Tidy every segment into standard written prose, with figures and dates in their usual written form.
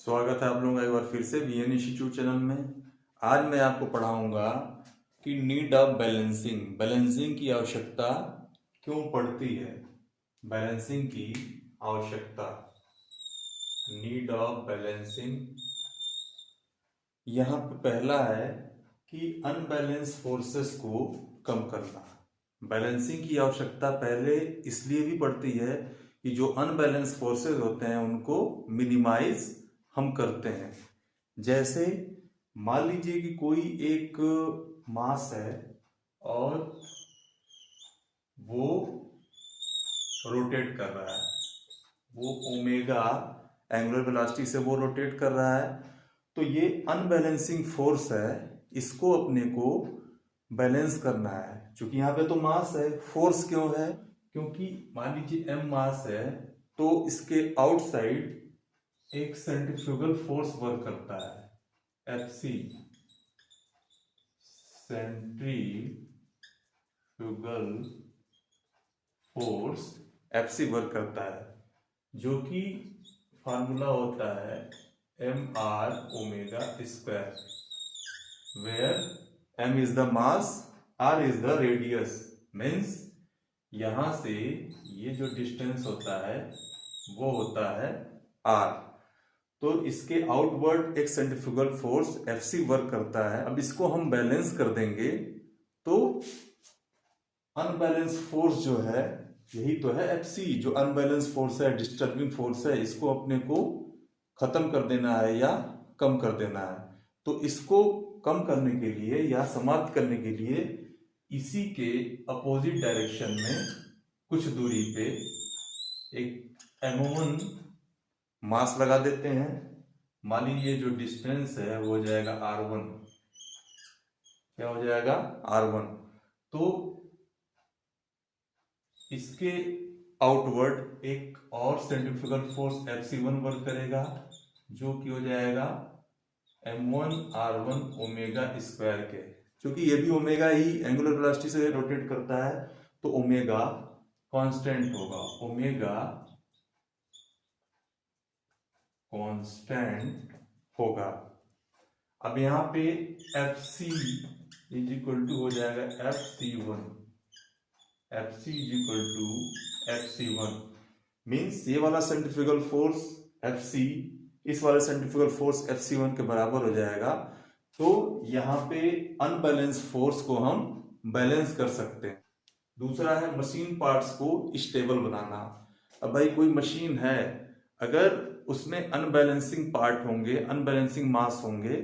स्वागत है आप लोगों का एक बार फिर से वीएन इंस्टीट्यूट चैनल में। आज मैं आपको पढ़ाऊंगा कि नीड ऑफ बैलेंसिंग, बैलेंसिंग की आवश्यकता क्यों पड़ती है। बैलेंसिंग की आवश्यकता, नीड ऑफ बैलेंसिंग। यहाँ पे पहला है कि अनबैलेंस फोर्सेस को कम करना। बैलेंसिंग की आवश्यकता पहले इसलिए भी पड़ती है कि जो अनबैलेंस फोर्सेस होते हैं उनको मिनिमाइज हम करते हैं। जैसे मान लीजिए कि कोई एक मास है और वो रोटेट कर रहा है, वो ओमेगा एंगुलर वेलोसिटी से वो रोटेट कर रहा है, तो ये अनबैलेंसिंग फोर्स है, इसको अपने को बैलेंस करना है। क्योंकि यहाँ पे तो मास है, फोर्स क्यों है? क्योंकि मान लीजिए m मास है तो इसके आउटसाइड एक सेंट्रीफ्यूगल फोर्स वर्क करता है, Fc, centrifugal force Fc work करता है, जो कि फार्मूला होता है mr omega square, where m is the mass, r is the radius. Means यहां से ये जो डिस्टेंस होता है वो होता है r। तो इसके आउटवर्ड एक सेंट्रीफ्यूगल फोर्स Fc वर्क करता है। अब इसको हम बैलेंस कर देंगे तो अनबैलेंस फोर्स जो है यही तो है Fc, जो अनबैलेंस फोर्स है, डिस्टर्बिंग फोर्स है, इसको अपने को खत्म कर देना है या कम कर देना है। तो इसको कम करने के लिए या समाप्त करने के लिए इसी के अपोजिट डायरेक्शन में कुछ दूरी पे एक M1 मास लगा देते हैं। मान लीजिए जो डिस्टेंस है वो हो जाएगा R1। क्या हो जाएगा? R1। तो इसके आउटवर्ड एक और सेंट्रीफ्यूगल फोर्स Fc1 वर्क करेगा, जो कि हो जाएगा M1 R1 ओमेगा स्क्वायर के। क्योंकि ये भी ओमेगा ही एंगुलर वेलोसिटी से रोटेट करता है तो ओमेगा कांस्टेंट होगा, ओमेगा कांस्टेंट होगा। अब यहाँ पे Fc इज इक्वल टू हो जाएगा Fc1, Fc is equal to Fc1। Means ये वाला सेंट्रीफ्यूगल फोर्स Fc इस वाले सेंट्रीफ्यूगल फोर्स Fc1 के बराबर हो जाएगा। तो यहाँ पे अनबैलेंस फोर्स को हम बैलेंस कर सकते हैं। दूसरा है मशीन पार्ट्स को स्टेबल बनाना। अब भाई कोई मशीन है, अगर उसमें अनबैलेंसिंग पार्ट होंगे, अनबैलेंसिंग मास होंगे,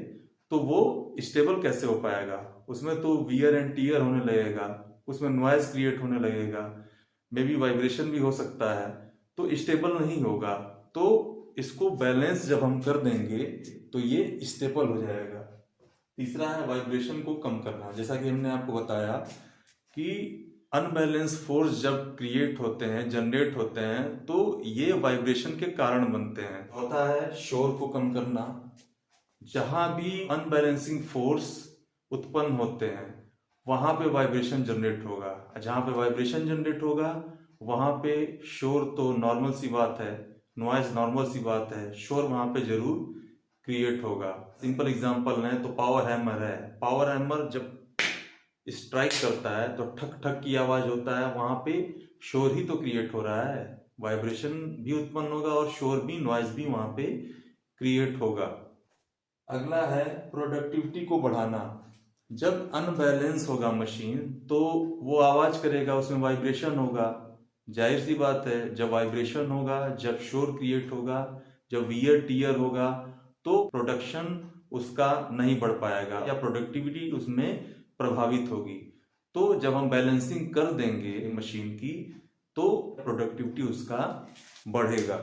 तो वो स्टेबल कैसे हो पाएगा? उसमें तो वियर एंड टीयर होने लगेगा, उसमें नॉइज क्रिएट होने लगेगा, मे बी वाइब्रेशन भी हो सकता है, तो स्टेबल नहीं होगा। तो इसको बैलेंस जब हम कर देंगे तो ये स्टेबल हो जाएगा। तीसरा है वाइब्रेशन को कम करना। जैसा कि हमने आपको बताया कि अनबैलेंस फोर्स जब क्रिएट होते हैं, जनरेट होते हैं, तो ये वाइब्रेशन के कारण बनते हैं। होता है शोर को कम करना। जहां भी अनबैलेंसिंग फोर्स उत्पन्न होते हैं वहां पे वाइब्रेशन जनरेट होगा। जहां पे वाइब्रेशन जनरेट होगा वहां पे शोर तो नॉर्मल सी बात है, नॉइज नॉर्मल सी बात है, शोर वहां पे जरूर क्रिएट होगा। सिंपल एग्जांपल लें तो पावर हैमर है। पावर हैमर जब स्ट्राइक करता है तो ठक ठक की आवाज होता है, वहां पे शोर ही तो क्रिएट हो रहा है, वाइब्रेशन भी उत्पन्न होगा और शोर भी, नॉइज भी वहां पे क्रिएट होगा। अगला है प्रोडक्टिविटी को बढ़ाना। जब अनबैलेंस होगा मशीन तो वो आवाज करेगा, उसमें वाइब्रेशन होगा, जाहिर सी बात है। जब वाइब्रेशन होगा, जब शोर क्रिएट होगा, जब वियर टीयर होगा, तो प्रोडक्शन उसका नहीं बढ़ पाएगा या प्रोडक्टिविटी उसमें प्रभावित होगी। तो जब हम बैलेंसिंग कर देंगे मशीन की तो प्रोडक्टिविटी उसका बढ़ेगा।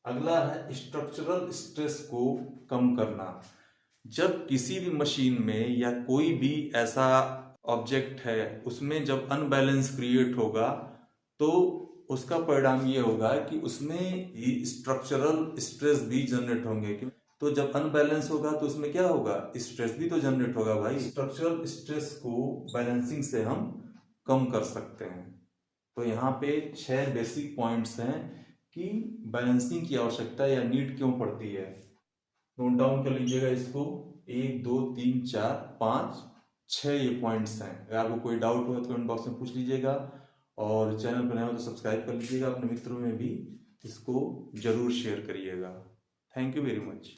अगला है स्ट्रक्चरल स्ट्रेस को कम करना। जब किसी भी मशीन में या कोई भी ऐसा ऑब्जेक्ट है उसमें जब अनबैलेंस क्रिएट होगा तो उसका परिणाम ये होगा कि उसमें स्ट्रक्चरल स्ट्रेस भी जनरेट होंगे। तो जब अनबैलेंस होगा तो उसमें क्या होगा? स्ट्रेस भी तो जनरेट होगा भाई। स्ट्रक्चरल स्ट्रेस को बैलेंसिंग से हम कम कर सकते हैं। तो यहाँ पे 6 बेसिक पॉइंट्स हैं कि बैलेंसिंग की आवश्यकता या नीड क्यों पड़ती है। नोट डाउन कर लीजिएगा इसको। 1 2 3 4 5 6 ये पॉइंट्स हैं। अगर आपको कोई डाउट हो तो कमेंट बॉक्स में पूछ लीजिएगा, और चैनल पर नया हो तो सब्सक्राइब कर लीजिएगा। अपने मित्रों में भी इसको जरूर शेयर करिएगा। Thank you very much.